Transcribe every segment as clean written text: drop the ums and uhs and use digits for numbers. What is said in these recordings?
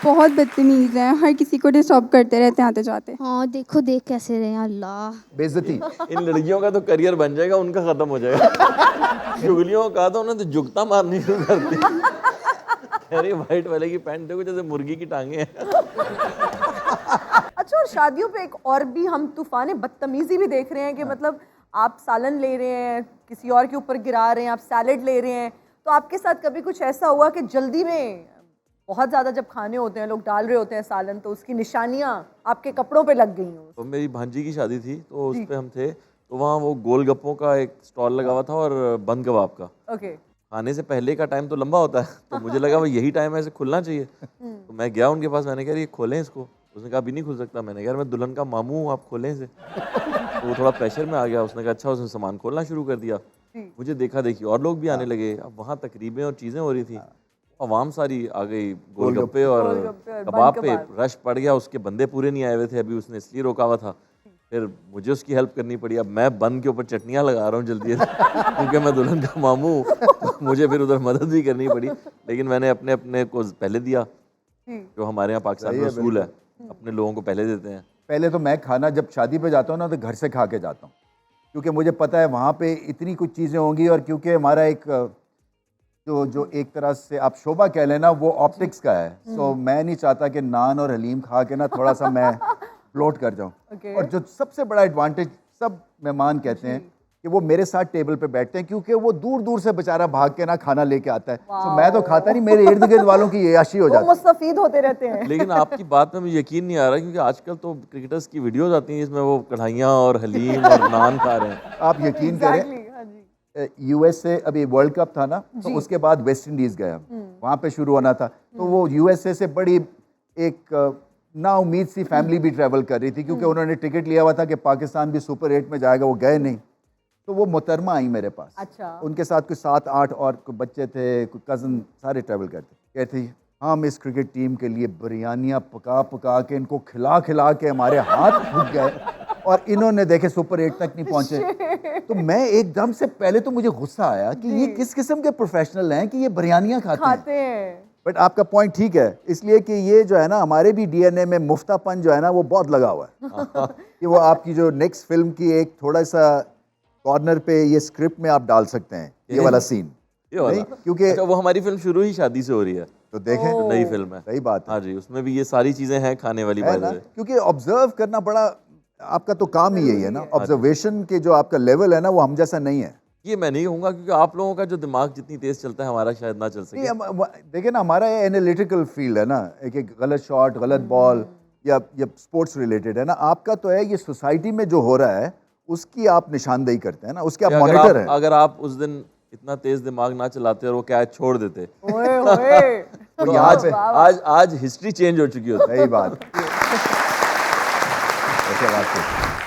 बहुत बदतमीज हैं, हर किसी को डिस्टर्ब करते रहते हैं आते जाते। हाँ देखो देख कैसे रहे हैं, अल्लाह बेइज्जती। इन लड़कियों का तो करियर बन जाएगा, उनका खत्म हो जाएगा। चुगलियों का तो उन्हें तो जुगता मारनी शुरू कर दी। कह रही व्हाइट वाले की पैंट देखो जैसे मुर्गी की टांगे हैं। अच्छा, और शादियों पे एक और भी हम तूफान बदतमीजी भी देख रहे हैं कि मतलब आप सालन ले रहे हैं, किसी और के ऊपर गिरा रहे हैं, आप सैलेड ले रहे हैं, तो आपके साथ कभी कुछ ऐसा हुआ कि जल्दी में बहुत ज़्यादा जब खाने होते हैं, लोग डाल रहे होते हैं सालन, तो उसकी निशानियाँ आपके कपड़ों पे लग गई हों? तो मेरी भांजी की शादी थी, तो उस पे हम थे, तो वहाँ वो गोलगप्पों का एक स्टॉल लगा हुआ था और बंद कबाब का। ओके। खाने से पहले का टाइम तो लंबा होता है, तो मुझे लगा भाई यही टाइम है, ऐसे खुलना चाहिए। तो मैं गया उनके पास, मैंने कहा ये खोलें इसको। उसने कहा अभी नहीं खुल सकता। मैंने कहा मैं दुल्हन का मामू हूँ, आप खोलें इसे। तो वो थोड़ा प्रेशर में आ गया। उसने कहा अच्छा। उसने सामान खोलना शुरू कर दिया। मुझे देखा देखी और लोग भी आने लगे। अब वहाँ तकरीबें और चीज़ें हो रही थी, आवाम सारी आ गई गोलगप्पे और कबाब पे, रश पड़ गया। उसके बंदे पूरे नहीं आए हुए थे अभी, उसने इसलिए रोका हुआ था। फिर मुझे उसकी हेल्प करनी पड़ी। अब मैं बन के ऊपर चटनियाँ लगा रहा हूँ जल्दी से, क्योंकि मैं दुल्हन का मामू हूँ, तो मुझे फिर उधर मदद भी करनी पड़ी। लेकिन मैंने अपने अपने को पहले दिया, जो हमारे यहाँ पाकिस्तान में उसूल है, अपने लोगों को पहले देते हैं। पहले तो मैं खाना जब शादी पे जाता हूँ ना, तो घर से खा के जाता हूँ, क्योंकि मुझे पता है वहाँ पे इतनी कुछ चीज़ें होंगी। और क्योंकि हमारा एक जो एक तरह से आप शोभा कह लेना, वो ऑप्टिक्स का है। सो मैं नहीं चाहता कि नान और हलीम खा के ना थोड़ा सा मैं ब्लोट कर जाऊँ। और जो सबसे बड़ा एडवांटेज सब मेहमान कहते हैं कि वो मेरे साथ टेबल पे बैठते हैं, क्योंकि वो दूर दूर से बेचारा भाग के ना खाना लेके आता है। तो मैं तो खाता नहीं, मेरे इर्द गिर्द वालों की याशी हो जाती है। मुस्तफीद होते रहते हैं। लेकिन आपकी बात में मुझे यकीन नहीं आ रहा, क्योंकि आजकल तो क्रिकेटर्स की वीडियोस आती हैं, इसमें वो कढ़ाइयाँ और हलीम और नान खा रहे हैं। आप यकीन करें, यूएसए अभी वर्ल्ड कप था ना, तो उसके बाद वेस्ट इंडीज गया, वहाँ पे शुरू होना था। तो वो यूएसए से बड़ी एक ना उम्मीद सी फैमिली भी ट्रैवल कर रही थी, क्योंकि उन्होंने टिकट लिया हुआ था कि पाकिस्तान भी सुपर 8 में जाएगा, वो गए नहीं। तो वो मोहतरमा आई मेरे पास। अच्छा। उनके साथ कुछ 7-8 और बच्चे थे, कुछ कज़न, सारे ट्रैवल करते। कहते हम इस क्रिकेट टीम के लिए बिरयानियाँ पका पका के, इनको खिला खिला के हमारे हाथ फूक गए, और इन्होंने देखे सुपर 8 तक नहीं पहुंचे। तो मैं एकदम से, पहले तो मुझे गुस्सा आया कि ये किस किस्म के प्रोफेशनल हैं कि ये बिरयानियाँ खाते हैं। बट आपका पॉइंट ठीक है, इसलिए कि ये जो है ना, हमारे भी डीएनए में मुफ्तापन जो है ना, वो बहुत लगा हुआ है। कि वो आपकी जो नेक्स्ट फिल्म की एक थोड़ा सा कॉर्नर पे ये स्क्रिप्ट में आप डाल सकते हैं, ये वाला सीन। ये वाला, क्योंकि अच्छा, वो हमारी फिल्म शुरू ही शादी से हो रही है, तो देखें, तो नई फिल्म है। सही बात है। हाँ जी, उसमें भी ये सारी चीजें हैं खाने वाली है ना, बात है। क्योंकि ऑब्जर्व करना बड़ा, आपका तो काम ही यही है ना। ऑब्जर्वेशन के जो आपका लेवल है ना, वो हम जैसा नहीं है। ये मैं नहीं कहूँगा, क्योंकि आप लोगों का जो दिमाग जितनी तेज चलता है, हमारा शायद ना चल सके। देखिए ना, हमारा ये एनालिटिकल फील्ड है ना, एक गलत शॉट, गलत बॉल या स्पोर्ट्स रिलेटेड है ना। आपका तो है ये सोसाइटी में जो हो रहा है उसकी आप निशानदेही करते हैं ना, उसके आप मॉनिटर हैं। अगर आप उस दिन इतना तेज दिमाग ना चलाते और वो कैच छोड़ देते, तो आज हिस्ट्री चेंज हो चुकी होती। सही बात।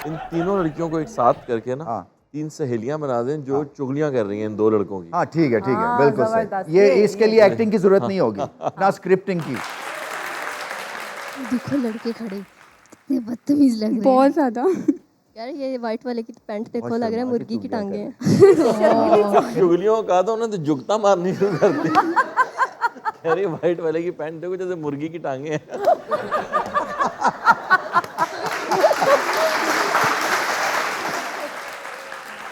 इन तीनों लड़कियों को एक साथ करके ना, 3 सहेलियां बना दें जो चुगलियां कर रही हैं इन 2 लड़कों की। हाँ ठीक है, ठीक है, बिल्कुल सही। ये इसके लिए एक्टिंग की जरूरत नहीं होगी, ना स्क्रिप्टिंग की। देखो लड़के खड़े कितने बदतमीज लग रहे हैं, बहुत ज़्यादा। यार ये व्हाइट वाले की पैंट देखो, लग रहा है मुर्गी की टांगे हैं। चुगलियों का तो उन्हें तो जुगता मारनी शुरू कर दी। कह रही व्हाइट वाले की पैंट देखो जैसे मुर्गी की टांगे हैं।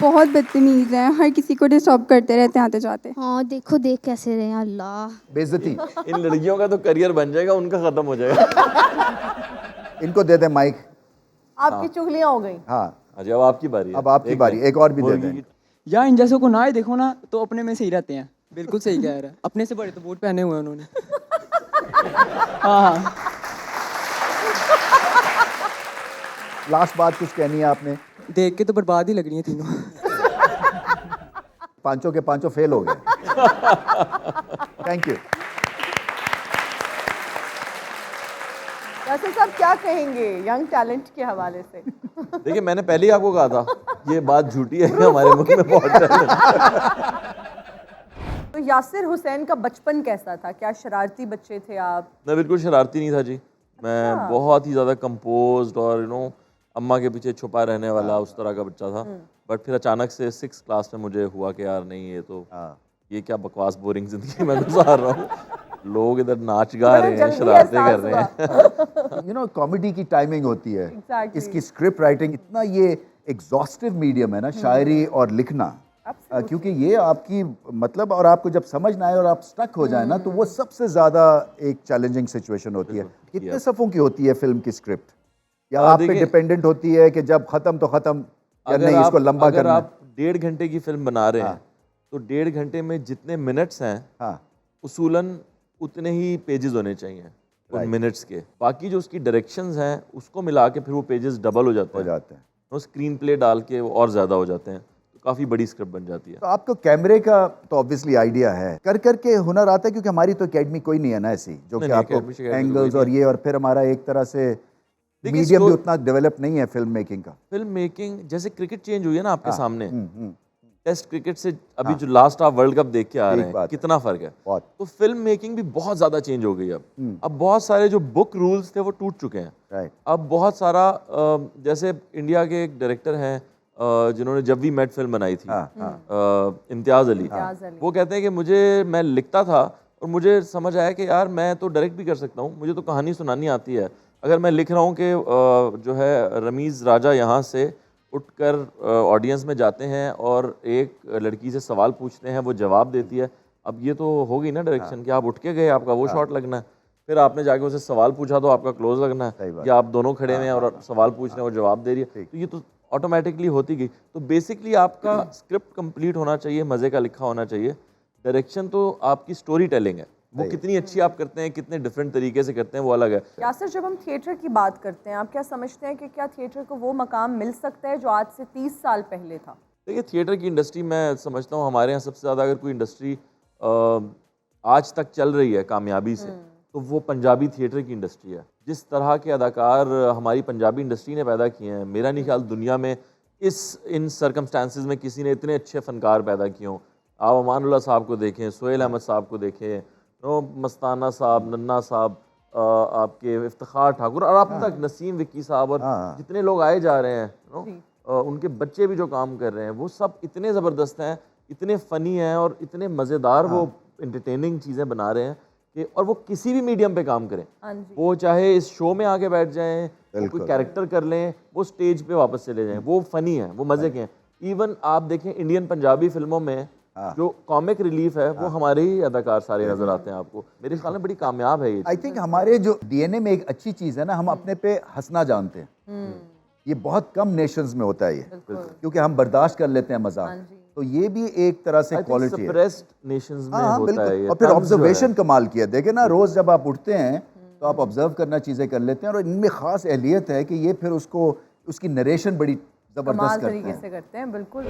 बहुत बदतमीज हैं, हर किसी को डिस्टर्ब करते रहते हैं आते जाते। हाँ देखो देख कैसे रहे हैं, अल्लाह। बेइज्जती। इन लड़कियों का तो करियर बन जाएगा, उनका खत्म हो जाएगा। इनको दे दें माइक। आपकी चुगलियां हो गई। हाँ, अब आपकी बारी है। अब आपकी बारी, एक और भी दे दें। या इन जैसों को ना ही देखो ना, तो अपने में सही रहते हैं। बिल्कुल सही कह रहा है, अपने से बड़े तो बूट पहने हुए हैं उन्होंने। हाँ। लास्ट बात कुछ कहनी है आपने? देख के तो बर्बाद ही लग रही है तीनों। पांचों के पांचों फेल हो गए। Thank you. यासिर साहब क्या कहेंगे यंग टैलेंट के हवाले से? देखिए, मैंने पहले ही आपको कहा था ये बात झूठी है कि हमारे मुल्क में बहुत टैलेंट। तो यासिर हुसैन का बचपन कैसा था? क्या शरारती बच्चे थे आप? मैं बिल्कुल शरारती नहीं था जी। मैं बहुत ही ज़्यादा कंपोज्ड और अम्मा के पीछे छुपा रहने वाला उस तरह का बच्चा था। बट फिर अचानक से 6th क्लास में मुझे हुआ कि यार नहीं, ये क्या बकवास बोरिंग ज़िंदगी मैं गुजार रहा हूँ। लोग इधर नाच गा बड़ा रहे हैं, जल्दी शरारतें एहसास कर रहे हैं। यू नो कॉमेडी की टाइमिंग होती है। Exactly. इसकी स्क्रिप्ट राइटिंग इतना ये एग्जॉस्टिव मीडियम है ना, शायरी और लिखना, क्योंकि ये आपकी मतलब, और आपको जब समझ ना आए और आप स्टक हो जाए ना, तो वो सबसे ज़्यादा एक चैलेंजिंग सिचुएशन होती है। कितने सफ़ों की होती है फिल्म की स्क्रिप्ट, या आप पे देखिए, डिपेंडेंट होती है कि जब ख़त्म तो ख़त्म, या नहीं इसको लंबा अगर करना है? आप 1.5 घंटे की फिल्म बना रहे हैं तो 1.5 घंटे में जितने मिनट्स हैं हाँ, उसूलन उतने ही पेजेस होने चाहिए उन मिनट्स के। बाकी जो उसकी डायरेक्शंस हैं उसको मिला के फिर वो पेजेस डबल हो जाते हैं, वो स्क्रीन प्ले डाल के वो और ज़्यादा हो जाते हैं, तो काफ़ी बड़ी स्क्रिप्ट बन जाती है। तो आपको कैमरे का तो ऑब्वियसली आइडिया है, कर करके हुनर आता है, क्योंकि हमारी तो एकेडमी कोई नहीं है ना ऐसी जो कि नहीं, आपको academy शिकायत तो एंगल्स कोई और ये, और फिर हमारा एक तरह से देखिए, मीडियम भी उतना डेवलप नहीं है फिल्म मेकिंग का। फिल्म मेकिंग जैसे क्रिकेट चेंज हुई है ना आपके सामने, हम्म। टेस्ट क्रिकेट से अभी जो लास्ट आप वर्ल्ड कप देख के आ रहे हैं, बात है। कितना फर्क है। बहुत। तो फिल्म मेकिंग भी बहुत ज़्यादा चेंज हो गई अब बहुत सारे जो बुक रूल्स थे वो टूट चुके हैं। राइट। अब बहुत सारा जैसे इंडिया के एक डायरेक्टर हैं जिन्होंने जब वी मेट फिल्म बनाई थी, इम्तियाज़ अली, वो कहते हैं कि मैं लिखता था और मुझे समझ आया कि यार मैं तो डायरेक्ट भी कर सकता हूँ, मुझे तो कहानी सुनानी आती है। अगर मैं लिख रहा हूँ कि जो है रमीज़ राजा यहाँ से उठकर ऑडियंस में जाते हैं और एक लड़की से सवाल पूछते हैं, वो जवाब देती है, अब ये तो हो गई ना डायरेक्शन कि आप उठ के गए, आपका वो शॉट लगना है, फिर आपने जाके उसे सवाल पूछा तो आपका क्लोज लगना है, या आप दोनों खड़े हुए हैं और सवाल पूछ रहे हैं, वो जवाब दे रही है, तो ये तो ऑटोमेटिकली होती गई। तो बेसिकली आपका स्क्रिप्ट कंप्लीट होना चाहिए, मज़े का लिखा होना चाहिए। डायरेक्शन तो आपकी स्टोरी टेलिंग है, वो कितनी अच्छी आप करते हैं, कितने डिफरेंट तरीके से करते हैं, वो अलग है। यासर, जब हम थिएटर की बात करते हैं, आप क्या समझते हैं कि क्या थिएटर को वो मकाम मिल सकता है जो आज से 30 साल पहले था? देखिए, थिएटर की इंडस्ट्री मैं समझता हूँ हमारे यहाँ सबसे ज़्यादा अगर कोई इंडस्ट्री आज तक चल रही है कामयाबी से, तो वो पंजाबी थिएटर की इंडस्ट्री है। जिस तरह के अदाकार हमारी पंजाबी इंडस्ट्री ने पैदा किए हैं, मेरा नहीं ख्याल दुनिया में इन सर्कमस्टांसिस में किसी ने इतने अच्छे फनकार पैदा किए हों। आप अमानुल्लाह साहब को देखें, सोहेल अहमद साहब को देखें, मस्ताना साहब, नन्ना साहब, आपके इफ्तिखार ठाकुर, और अब तक नसीम विक्की साहब, और जितने लोग आए जा रहे हैं, उनके बच्चे भी जो काम कर रहे हैं, वो सब इतने ज़बरदस्त हैं, इतने फ़नी हैं और इतने मज़ेदार वो इंटरटेनिंग चीज़ें बना रहे हैं कि, और वो किसी भी मीडियम पे काम करें, वो चाहे इस शो में आके बैठ जाएं, वो कोई कैरेक्टर कर लें, वो स्टेज पे वापस चले जाएं, वो फ़नी हैं, वो मज़े के हैं। इवन आप देखें इंडियन पंजाबी फिल्मों में जो कॉमिक रिलीफ है, वो हमारे ही अदाकार सारे नजर आते हैं आपको। मेरे ख्याल में बड़ी कामयाब है ये। आई थिंक हमारे जो डीएनए में एक अच्छी चीज़ है ना, हम अपने पे हंसना जानते हैं। ये बहुत कम नेशंस में होता है ये, क्योंकि हम बर्दाश्त कर लेते हैं मजाक, तो ये भी एक तरह से क्वालिटी है। सप्रेस्ड नेशंस में होता है ये। और फिर ऑब्जर्वेशन कमाल किया, देखे ना, रोज जब आप उठते हैं तो आप ऑब्जर्व करना चीज़ें कर लेते हैं, और इनमें खास एहलियत है कि ये फिर उसको उसकी नरेशन बड़ी जबरदस्त तरीके से करते हैं। बिल्कुल।